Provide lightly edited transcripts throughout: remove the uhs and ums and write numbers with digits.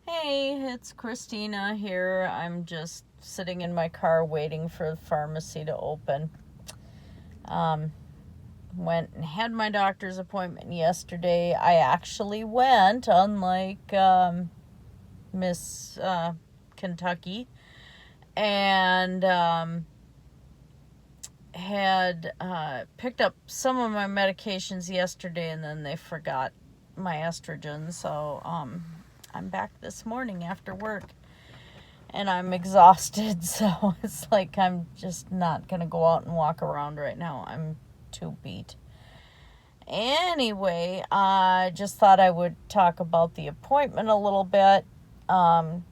Hey, it's Christina here. I'm just sitting in my car waiting for the pharmacy to open. Um, Went and had my doctor's appointment yesterday. I actually went, unlike Miss Kentucky, and had picked up some of my medications yesterday, and then they forgot my estrogen. So I'm back this morning after work. And I'm exhausted, so it's like I'm just not going to go out and walk around right now. I'm too beat. Anyway, I just thought I would talk about the appointment a little bit. The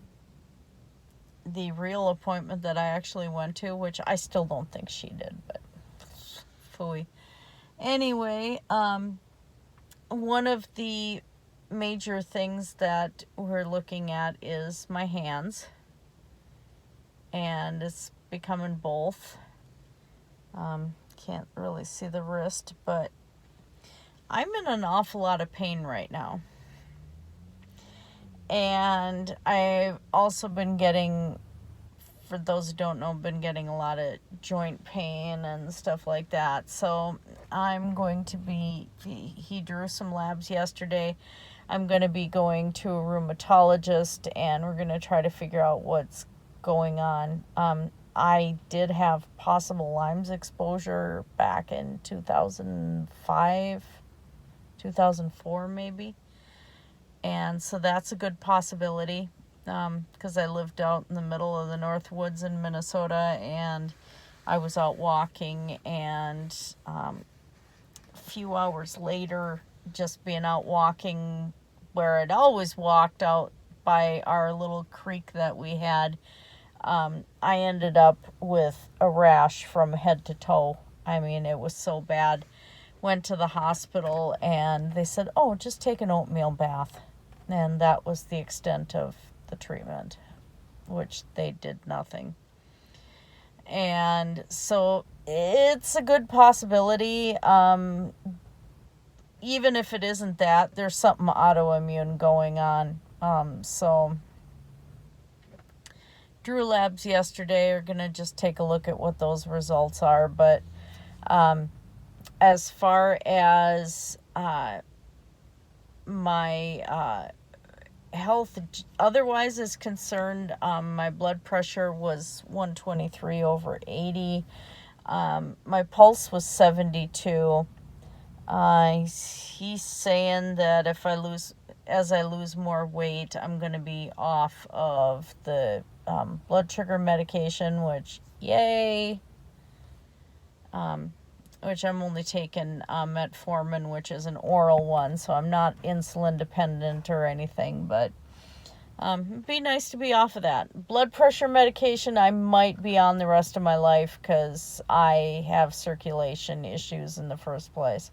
real appointment that I actually went to, which I still don't think she did, but phooey. Anyway, one of the major things that we're looking at is my hands. And it's becoming both. Can't really see the wrist, but I'm in an awful lot of pain right now. And I've also been getting, for those who don't know, been getting a lot of joint pain and stuff like that. So I'm going to he drew some labs yesterday. I'm going to be going to a rheumatologist, and we're going to try to figure out what's going on. I did have possible Lyme's exposure back in 2005, 2004 maybe. And so that's a good possibility, because I lived out in the middle of the North Woods in Minnesota, and I was out walking, and a few hours later, just being out walking where I'd always walked out by our little creek that we had, I ended up with a rash from head to toe. I mean, it was so bad. Went to the hospital, and they said, oh, just take an oatmeal bath. And that was the extent of the treatment, which they did nothing. And so it's a good possibility. Even if it isn't that, there's something autoimmune going on. So drew labs yesterday. Are going to just take a look at what those results are. But as far as my health otherwise is concerned, my blood pressure was 123/80. My pulse was 72. He's saying that as I lose more weight, I'm going to be off of the blood sugar medication, which, yay. Which I'm only taking metformin, which is an oral one, so I'm not insulin dependent or anything, but it'd be nice to be off of that. Blood pressure medication I might be on the rest of my life, because I have circulation issues in the first place.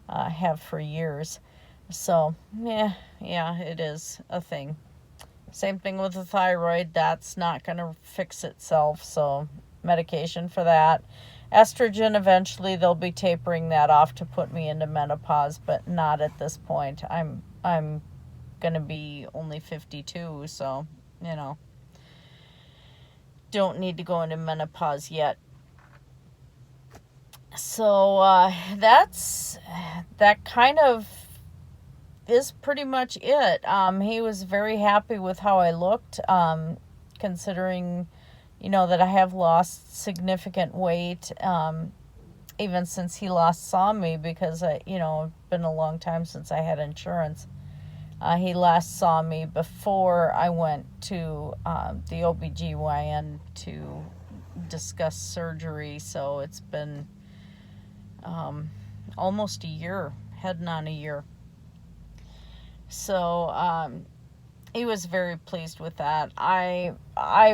I have for years. So, yeah, it is a thing. Same thing with the thyroid. That's not going to fix itself, so medication for that. Estrogen, eventually they'll be tapering that off to put me into menopause, but not at this point. I'm going to be only 52, so, don't need to go into menopause yet. So that kind of is pretty much it. He was very happy with how I looked, considering that I have lost significant weight, even since he last saw me, because it's been a long time since I had insurance. He last saw me before I went to the OBGYN to discuss surgery, so it's been almost a year, heading on a year. So he was very pleased with that. I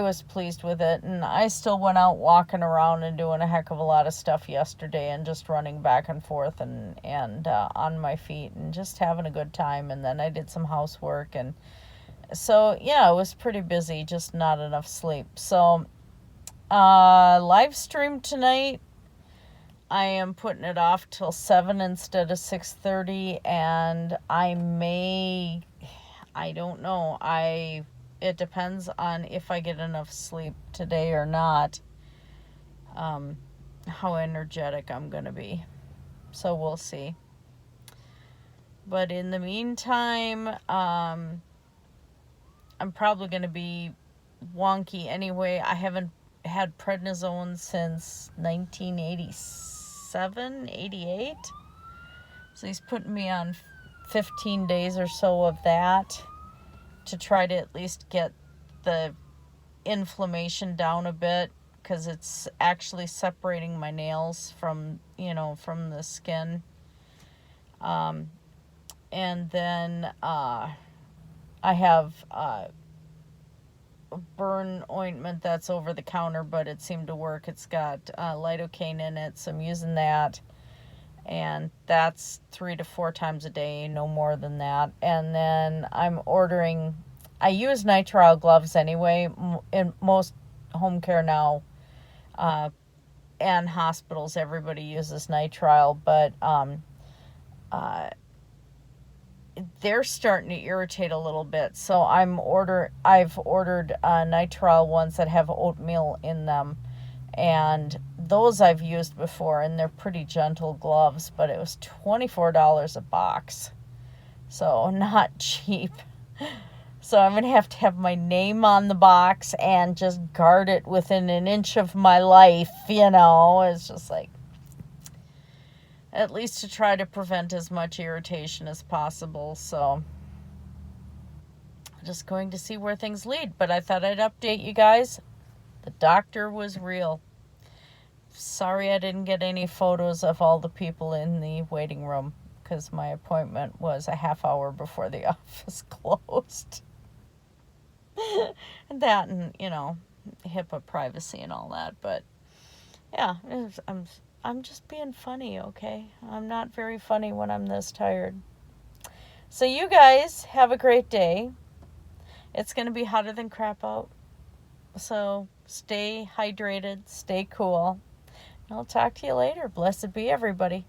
was pleased with it, and I still went out walking around and doing a heck of a lot of stuff yesterday, and just running back and forth and on my feet, and just having a good time. And then I did some housework, and so yeah, it was pretty busy, just not enough sleep. So live stream tonight, I am putting it off till 7 instead of 6:30, and I may I don't know. It depends on if I get enough sleep today or not. How energetic I'm going to be. So we'll see. But in the meantime, I'm probably going to be wonky anyway. I haven't had prednisone since 1987, 88. So he's putting me on 15 days or so of that to try to at least get the inflammation down a bit, because it's actually separating my nails from the skin. And then I have burn ointment that's over the counter, but it seemed to work. It's got lidocaine in it, so I'm using that, and that's 3 to 4 times a day, no more than that. And then I use nitrile gloves anyway in most home care now, and hospitals. Everybody uses nitrile, but they're starting to irritate a little bit. So I've ordered nitrile ones that have oatmeal in them, and those I've used before, and they're pretty gentle gloves, but it was $24 a box, so not cheap. So I'm going to have my name on the box and just guard it within an inch of my life, It's just like, at least to try to prevent as much irritation as possible. So just going to see where things lead. But I thought I'd update you guys. The doctor was real. Sorry I didn't get any photos of all the people in the waiting room, because my appointment was a half hour before the office closed. And that, and HIPAA privacy and all that. But yeah, I'm just being funny, okay? I'm not very funny when I'm this tired. So you guys have a great day. It's going to be hotter than crap out. So stay hydrated, stay cool. I'll talk to you later. Blessed be everybody.